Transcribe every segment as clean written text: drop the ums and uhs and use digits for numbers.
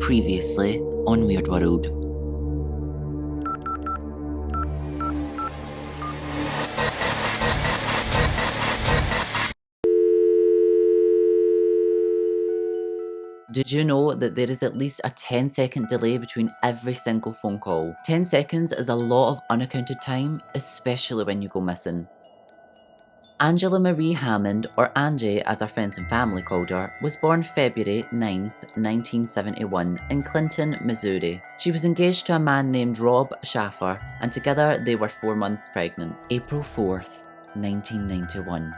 Previously on Weird World. Did you know that there is at least a 10-second delay between every single phone call? 10 seconds is a lot of unaccounted time, especially when you go missing. Angela Marie Hammond, or Angie as her friends and family called her, was born February 9th, 1971 in Clinton, Missouri. She was engaged to a man named Rob SHAFER, and together they were 4 months pregnant. April 4th, 1991.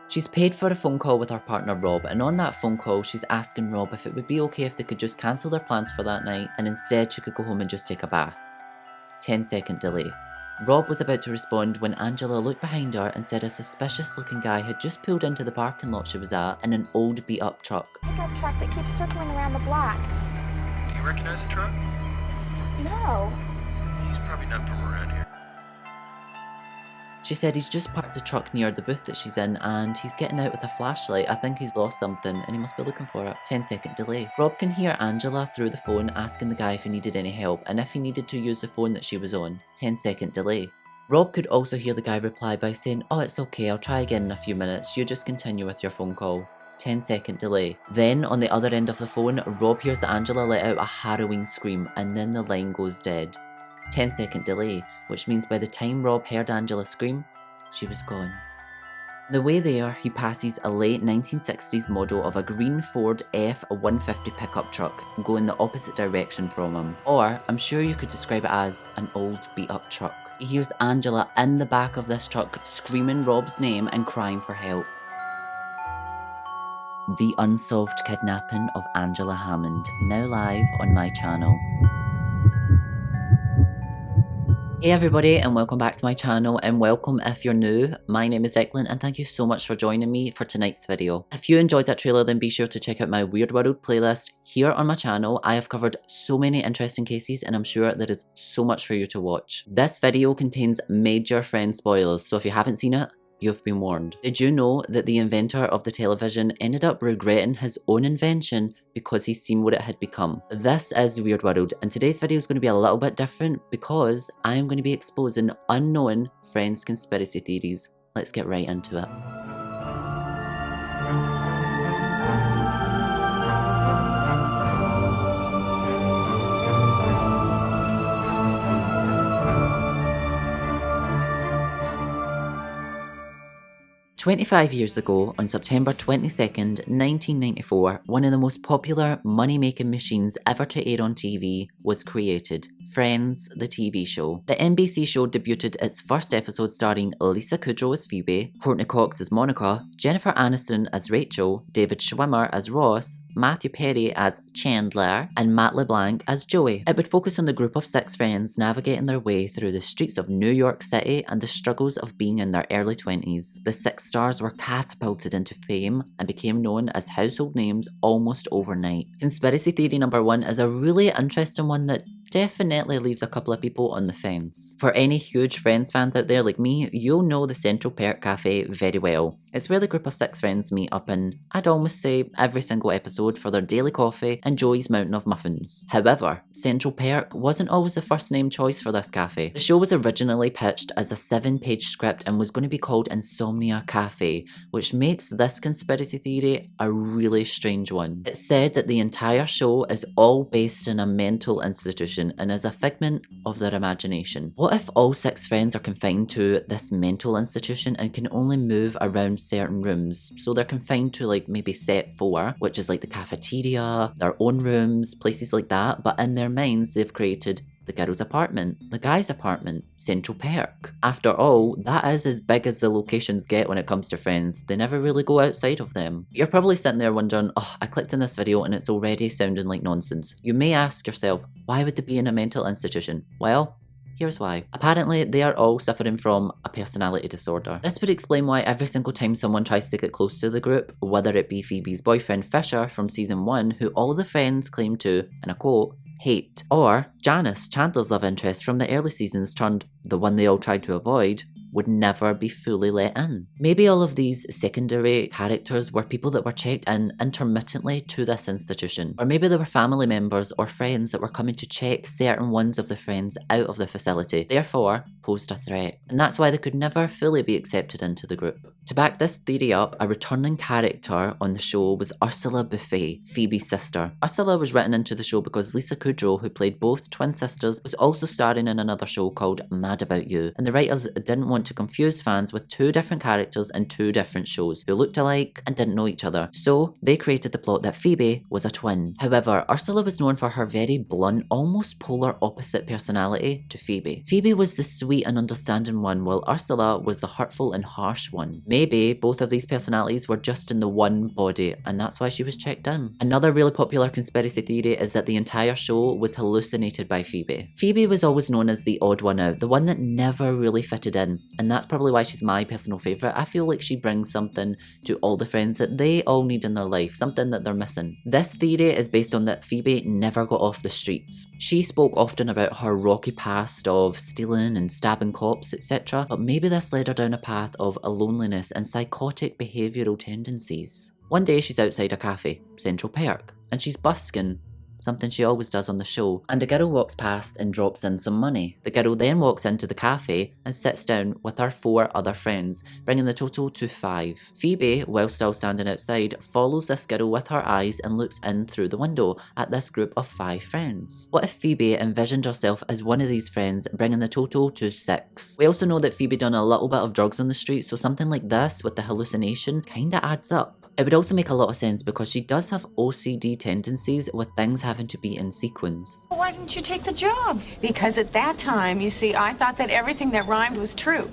She's paid for a phone call with her partner Rob, and on that phone call she's asking Rob if it would be okay if they could just cancel their plans for that night and instead she could go home and just take a bath. 10-second delay. Rob was about to respond when Angela looked behind her and said a suspicious looking guy had just pulled into the parking lot she was at in an old beat up truck. Pickup truck that keeps circling around the block. Do you recognize the truck? No. He's probably not from around here. She said he's just parked the truck near the booth that she's in and he's getting out with a flashlight. I think he's lost something and he must be looking for it. 10-second delay. Rob can hear Angela through the phone asking the guy if he needed any help and if he needed to use the phone that she was on. 10-second delay. Rob could also hear the guy reply by saying, "Oh, it's okay, I'll try again in a few minutes, you just continue with your phone call." 10-second delay. Then, on the other end of the phone, Rob hears Angela let out a harrowing scream and then the line goes dead. 10-second delay, which means by the time Rob heard Angela scream, she was gone. The way there, he passes a late 1960s model of a green Ford F-150 pickup truck going the opposite direction from him. Or, I'm sure you could describe it as an old beat up truck. He hears Angela in the back of this truck screaming Rob's name and crying for help. The unsolved kidnapping of Angela Hammond, now live on my channel. Hey everybody, and welcome back to my channel, and welcome if you're new. My name is Declan and thank you so much for joining me for tonight's video. If you enjoyed that trailer, then be sure to check out my Weird World playlist here on my channel. I have covered so many interesting cases and I'm sure there is so much for you to watch. This video contains major F.R.I.E.N.D.S spoilers, so if you haven't seen it, you've been warned. Did you know that the inventor of the television ended up regretting his own invention because he's seen what it had become? This is Weird World, and today's video is going to be a little bit different because I am going to be exposing unknown F.R.I.E.N.D.S conspiracy theories. Let's get right into it. 25 years ago, on September 22nd, 1994, one of the most popular money-making machines ever to air on TV was created, F.R.I.E.N.D.S, the TV show. The NBC show debuted its first episode starring Lisa Kudrow as Phoebe, Courtney Cox as Monica, Jennifer Aniston as Rachel, David Schwimmer as Ross, Matthew Perry as Chandler, and Matt LeBlanc as Joey. It would focus on the group of 6 friends navigating their way through the streets of New York City and the struggles of being in their early 20s. The 6 stars were catapulted into fame and became known as household names almost overnight. Conspiracy theory number 1 is a really interesting one that definitely leaves a couple of people on the fence. For any huge F.R.I.E.N.D.S fans out there like me, you'll know the Central Perk Cafe very well. It's where the group of 6 friends meet up in, I'd almost say, every single episode for their daily coffee and Joey's mountain of muffins. However, Central Perk wasn't always the first name choice for this cafe. The show was originally pitched as a 7-page script and was going to be called Insomnia Cafe, which makes this conspiracy theory a really strange one. It's said that the entire show is all based in a mental institution and is a figment of their imagination. What if all 6 friends are confined to this mental institution and can only move around certain rooms? So they're confined to like maybe set 4, which is like the cafeteria, their own rooms, places like that, but in their minds they've created the girl's apartment, the guy's apartment, Central Perk. After all, that is as big as the locations get when it comes to F.R.I.E.N.D.S. They never really go outside of them. You're probably sitting there wondering, oh, I clicked in this video and it's already sounding like nonsense. You may ask yourself, why would they be in a mental institution? Well, here's why. Apparently, they are all suffering from a personality disorder. This would explain why every single time someone tries to get close to the group, whether it be Phoebe's boyfriend Fisher from season 1, who all the friends claim to, in a quote, hate, or Janice, Chandler's love interest from the early seasons turned the one they all tried to avoid, would never be fully let in. Maybe all of these secondary characters were people that were checked in intermittently to this institution, or maybe they were family members or friends that were coming to check certain ones of the friends out of the facility, therefore posed a threat, and that's why they could never fully be accepted into the group. To back this theory up, a returning character on the show was Ursula Buffet, Phoebe's sister. Ursula was written into the show because Lisa Kudrow, who played both twin sisters, was also starring in another show called Mad About You, and the writers didn't want to confuse fans with two different characters in two different shows who looked alike and didn't know each other, so they created the plot that Phoebe was a twin. However, Ursula was known for her very blunt, almost polar opposite personality to Phoebe. Phoebe was the sweet and understanding one, while Ursula was the hurtful and harsh one. Maybe both of these personalities were just in the one body, and that's why she was checked in. Another really popular conspiracy theory is that the entire show was hallucinated by Phoebe. Phoebe was always known as the odd one out, the one that never really fitted in, and that's probably why she's my personal favourite. I feel like she brings something to all the friends that they all need in their life, something that they're missing. This theory is based on that Phoebe never got off the streets. She spoke often about her rocky past of stealing and stabbing cops, etc., but maybe this led her down a path of loneliness and psychotic behavioural tendencies. One day she's outside a cafe, Central Park, and she's busking, something she always does on the show, and a girl walks past and drops in some money. The girl then walks into the cafe and sits down with her 4 other friends, bringing the total to 5. Phoebe, while still standing outside, follows this girl with her eyes and looks in through the window at this group of 5 friends. What if Phoebe envisioned herself as one of these friends, bringing the total to 6? We also know that Phoebe done a little bit of drugs on the street, so something like this with the hallucination kinda adds up. It would also make a lot of sense because she does have OCD tendencies with things having to be in sequence. Why didn't you take the job? Because at that time, you see, I thought that everything that rhymed was true.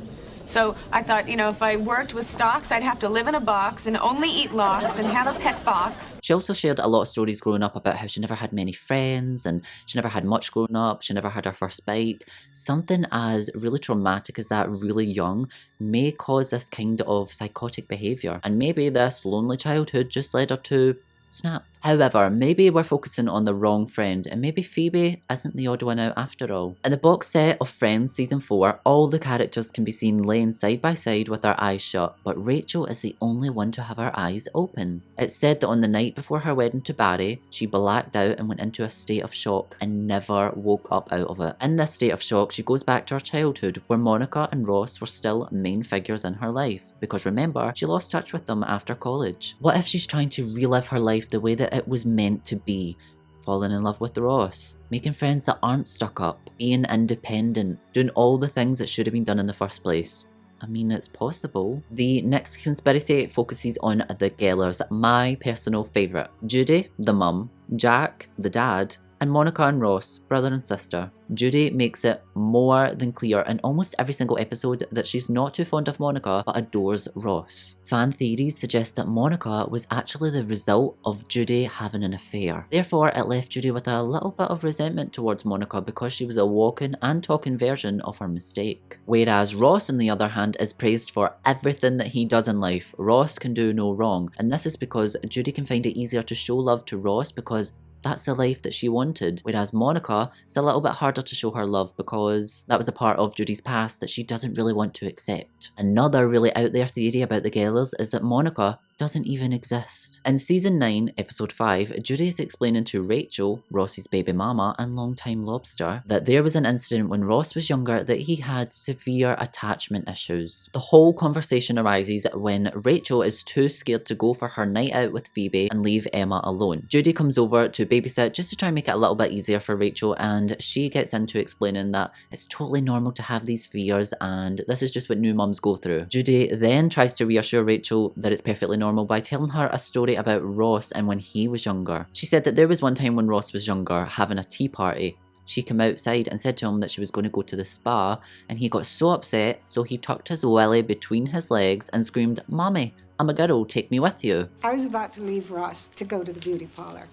So I thought, you know, if I worked with stocks, I'd have to live in a box and only eat lox and have a pet fox. She also shared a lot of stories growing up about how she never had many friends and she never had much growing up, she never had her first bike. Something as really traumatic as that really young may cause this kind of psychotic behaviour, and maybe this lonely childhood just led her to snap. However, maybe we're focusing on the wrong friend, and maybe Phoebe isn't the odd one out after all. In the box set of Friends Season 4, all the characters can be seen laying side by side with their eyes shut, but Rachel is the only one to have her eyes open. It's said that on the night before her wedding to Barry, she blacked out and went into a state of shock and never woke up out of it. In this state of shock, she goes back to her childhood, where Monica and Ross were still main figures in her life, because remember, she lost touch with them after college. What if she's trying to relive her life the way that it was meant to be? Falling in love with Ross, making friends that aren't stuck up, being independent, doing all the things that should have been done in the first place. I mean, it's possible. The next conspiracy focuses on the Gellers, my personal favourite. Judy, the mum, Jack, the dad, and Monica and Ross, brother and sister. Judy makes it more than clear in almost every single episode that she's not too fond of Monica but adores Ross. Fan theories suggest that Monica was actually the result of Judy having an affair. Therefore, it left Judy with a little bit of resentment towards Monica because she was a walking and talking version of her mistake. Whereas Ross, on the other hand, is praised for everything that he does in life. Ross can do no wrong, and this is because Judy can find it easier to show love to Ross because that's the life that she wanted, whereas Monica is a little bit harder to show her love because that was a part of Judy's past that she doesn't really want to accept. Another really out there theory about the Gellers is that Monica doesn't even exist. In season 9, episode 5, Judy is explaining to Rachel, Ross's baby mama and longtime lobster, that there was an incident when Ross was younger that he had severe attachment issues. The whole conversation arises when Rachel is too scared to go for her night out with Phoebe and leave Emma alone. Judy comes over to babysit just to try and make it a little bit easier for Rachel, and she gets into explaining that it's totally normal to have these fears and this is just what new mums go through. Judy then tries to reassure Rachel that it's perfectly normal by telling her a story about Ross and when he was younger. She said that there was one time when Ross was younger having a tea party. She came outside and said to him that she was going to go to the spa, and he got so upset so he tucked his willy between his legs and screamed, "Mommy, I'm a girl, take me with you." I was about to leave Ross to go to the beauty parlor,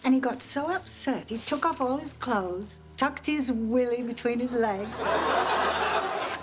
and he got so upset he took off all his clothes, tucked his willy between his legs,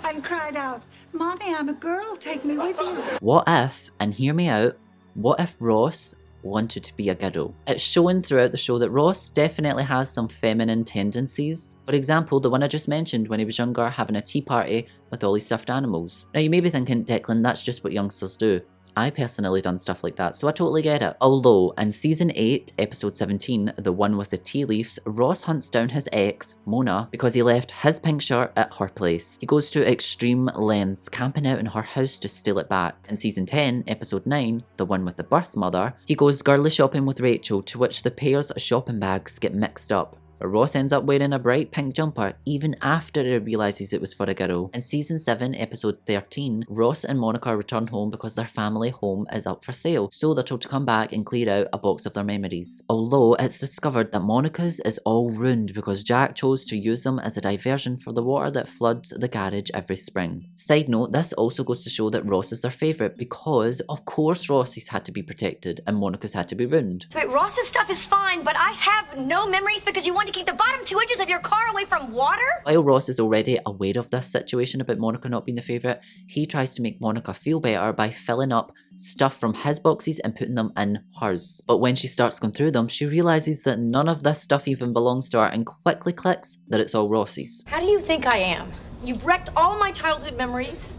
and cried out, "Mommy, I'm a girl, take me with you." What if, and hear me out, what if Ross wanted to be a girl. It's shown throughout the show that Ross definitely has some feminine tendencies. For example, the one I just mentioned when he was younger, having a tea party with all his stuffed animals. Now you may be thinking, Declan, that's just what youngsters do. I personally done stuff like that, so I totally get it. Although, in season 8, episode 17, the one with the tea leaves, Ross hunts down his ex, Mona, because he left his pink shirt at her place. He goes to extreme lengths, camping out in her house to steal it back. In season 10, episode 9, the one with the birth mother, he goes girly shopping with Rachel, to which the pair's shopping bags get mixed up. Ross ends up wearing a bright pink jumper even after he realises it was for a girl. In season 7, episode 13, Ross and Monica return home because their family home is up for sale, so they're told to come back and clear out a box of their memories. Although it's discovered that Monica's is all ruined because Jack chose to use them as a diversion for the water that floods the garage every spring. Side note, this also goes to show that Ross is their favourite because of course Ross's had to be protected and Monica's had to be ruined. So wait, Ross's stuff is fine, but I have no memories because you want to keep the bottom 2 inches of your car away from water? While Ross is already aware of this situation about Monica not being the favourite, he tries to make Monica feel better by filling up stuff from his boxes and putting them in hers. But when she starts going through them, she realises that none of this stuff even belongs to her and quickly clicks that it's all Ross's. How do you think I am? You've wrecked all my childhood memories.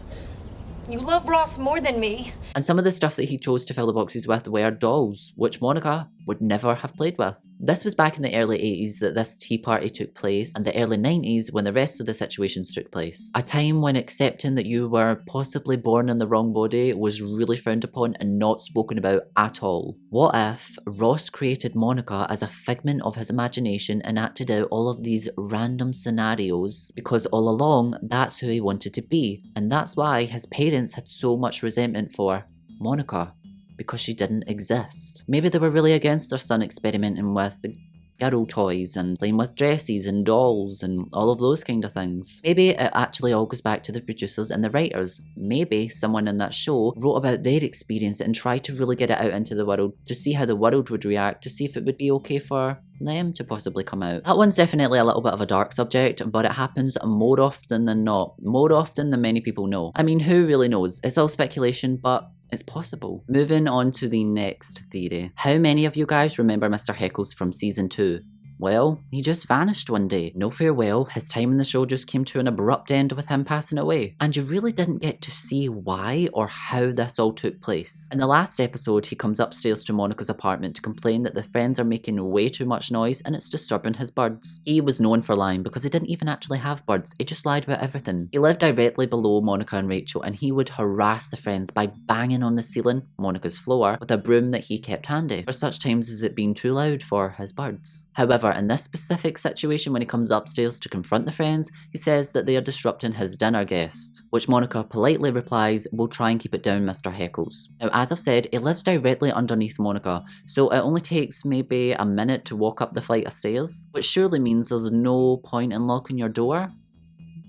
You love Ross more than me. And some of the stuff that he chose to fill the boxes with were dolls, which Monica would never have played with. This was back in the early 80s that this tea party took place, and the early 90s when the rest of the situations took place. A time when accepting that you were possibly born in the wrong body was really frowned upon and not spoken about at all. What if Ross created Monica as a figment of his imagination and acted out all of these random scenarios because all along that's who he wanted to be, and that's why his parents had so much resentment for Monica, because she didn't exist. Maybe they were really against their son experimenting with the girl toys and playing with dresses and dolls and all of those kind of things. Maybe it actually all goes back to the producers and the writers. Maybe someone in that show wrote about their experience and tried to really get it out into the world to see how the world would react, to see if it would be okay for them to possibly come out. That one's definitely a little bit of a dark subject, but it happens more often than not. More often than many people know. I mean, who really knows? It's all speculation, but it's possible. Moving on to the next theory. How many of you guys remember Mr. Heckles from season 2? Well, he just vanished one day. No farewell, his time in the show just came to an abrupt end with him passing away. And you really didn't get to see why or how this all took place. In the last episode, he comes upstairs to Monica's apartment to complain that the friends are making way too much noise and it's disturbing his birds. He was known for lying because he didn't even actually have birds, he just lied about everything. He lived directly below Monica and Rachel and he would harass the friends by banging on the ceiling, Monica's floor, with a broom that he kept handy, for such times as it being too loud for his birds. However, in this specific situation, when he comes upstairs to confront the friends, he says that they are disrupting his dinner guest, which Monica politely replies, "We'll try and keep it down, Mr. Heckles." Now, as I've said, he lives directly underneath Monica, so it only takes maybe a minute to walk up the flight of stairs, which surely means there's no point in locking your door,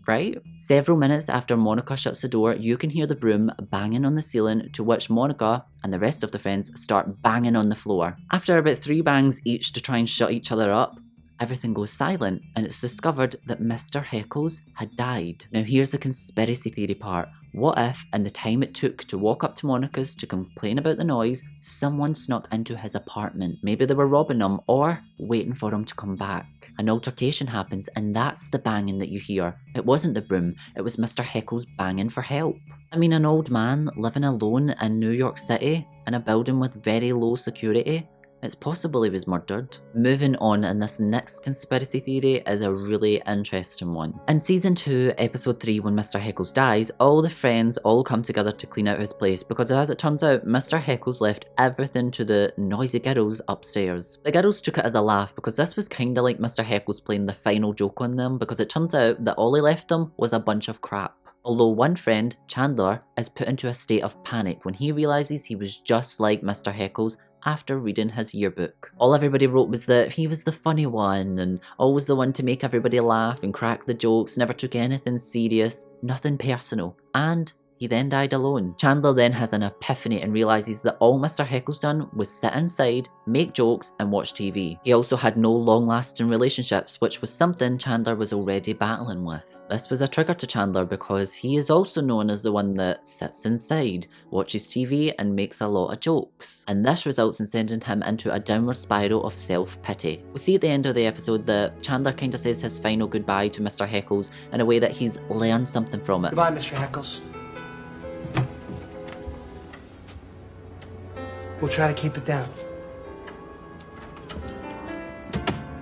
right? Several minutes after Monica shuts the door, you can hear the broom banging on the ceiling, to which Monica and the rest of the friends start banging on the floor. After about 3 bangs each to try and shut each other up, everything goes silent and it's discovered that Mr. Heckles had died. Now here's the conspiracy theory part. What if, in the time it took to walk up to Monica's to complain about the noise, someone snuck into his apartment? Maybe they were robbing him or waiting for him to come back. An altercation happens and that's the banging that you hear. It wasn't the broom, it was Mr. Heckles banging for help. I mean, an old man living alone in New York City in a building with very low security. It's possible he was murdered. Moving on, and this next conspiracy theory is a really interesting one. In season 2, episode 3, when Mr. Heckles dies, all the friends all come together to clean out his place because, as it turns out, Mr. Heckles left everything to the noisy girls upstairs. The girls took it as a laugh because this was kinda like Mr. Heckles playing the final joke on them, because it turns out that all he left them was a bunch of crap. Although one friend, Chandler, is put into a state of panic when he realises he was just like Mr. Heckles after reading his yearbook. All everybody wrote was that he was the funny one and always the one to make everybody laugh and crack the jokes, never took anything serious, nothing personal, and He then died alone. Chandler then has an epiphany and realises that all Mr. Heckle's done was sit inside, make jokes and watch TV. He also had no long-lasting relationships, which was something Chandler was already battling with. This was a trigger to Chandler because he is also known as the one that sits inside, watches TV and makes a lot of jokes. And this results in sending him into a downward spiral of self-pity. We see at the end of the episode that Chandler kind of says his final goodbye to Mr. Heckles in a way that he's learned something from it. Goodbye, Mr. Heckles. We'll try to keep it down.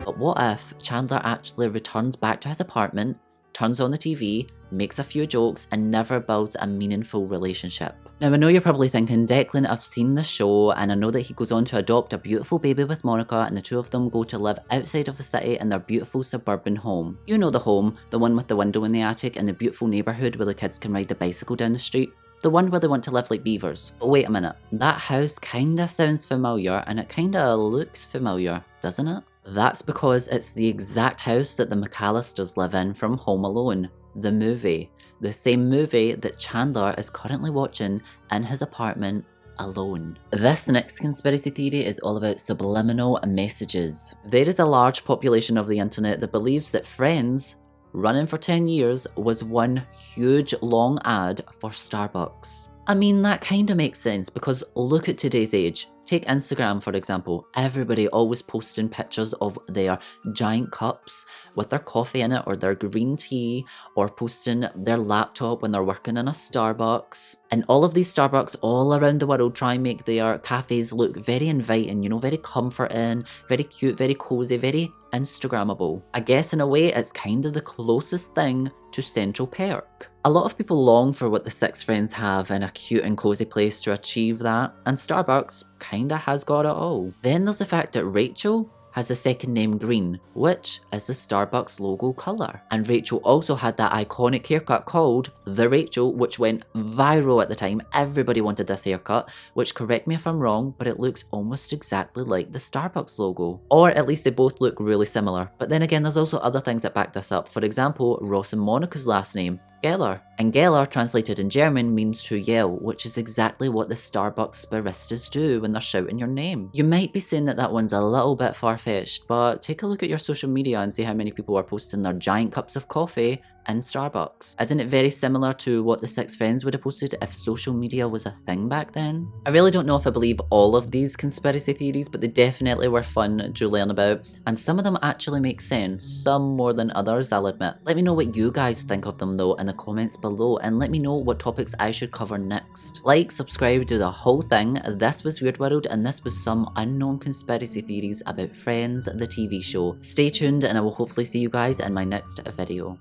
But what if Chandler actually returns back to his apartment, turns on the TV, makes a few jokes, and never builds a meaningful relationship? Now, I know you're probably thinking, Declan, I've seen the show, and I know that he goes on to adopt a beautiful baby with Monica, and the two of them go to live outside of the city in their beautiful suburban home. You know the home, the one with the window in the attic, and the beautiful neighbourhood where the kids can ride the bicycle down the street. The one where they want to live like beavers. But wait a minute, that house kinda sounds familiar, and it kinda looks familiar, doesn't it? That's because it's the exact house that the McAllisters live in from Home Alone, the movie. The same movie that Chandler is currently watching in his apartment alone. This next conspiracy theory is all about subliminal messages. There is a large population of the internet that believes that Friends, running for 10 years, was one huge long ad for Starbucks. I mean, that kinda makes sense because look at today's age. Take Instagram for example. Everybody always posting pictures of their giant cups with their coffee in it or their green tea, or posting their laptop when they're working in a Starbucks. And all of these Starbucks all around the world try and make their cafes look very inviting, you know, very comforting, very cute, very cozy, very Instagrammable. I guess in a way it's kind of the closest thing to Central Perk. A lot of people long for what the six friends have in a cute and cozy place to achieve that, and Starbucks kinda has got it all. Then there's the fact that Rachel has the second name green, which is the Starbucks logo colour. And Rachel also had that iconic haircut called The Rachel, which went viral at the time. Everybody wanted this haircut, which, correct me if I'm wrong, but it looks almost exactly like the Starbucks logo. Or at least they both look really similar. But then again, there's also other things that back this up. For example, Ross and Monica's last name, Geller. And Geller, translated in German, means to yell, which is exactly what the Starbucks baristas do when they're shouting your name. You might be saying that that one's a little bit far-fetched, but take a look at your social media and see how many people are posting their giant cups of coffee in Starbucks. Isn't it very similar to what the six friends would have posted if social media was a thing back then? I really don't know if I believe all of these conspiracy theories, but they definitely were fun to learn about, and some of them actually make sense, some more than others, I'll admit. Let me know what you guys think of them though in the comments below, and let me know what topics I should cover next. Like, subscribe, do the whole thing. This was Weird World, and this was some unknown conspiracy theories about Friends, the TV show. Stay tuned, and I will hopefully see you guys in my next video.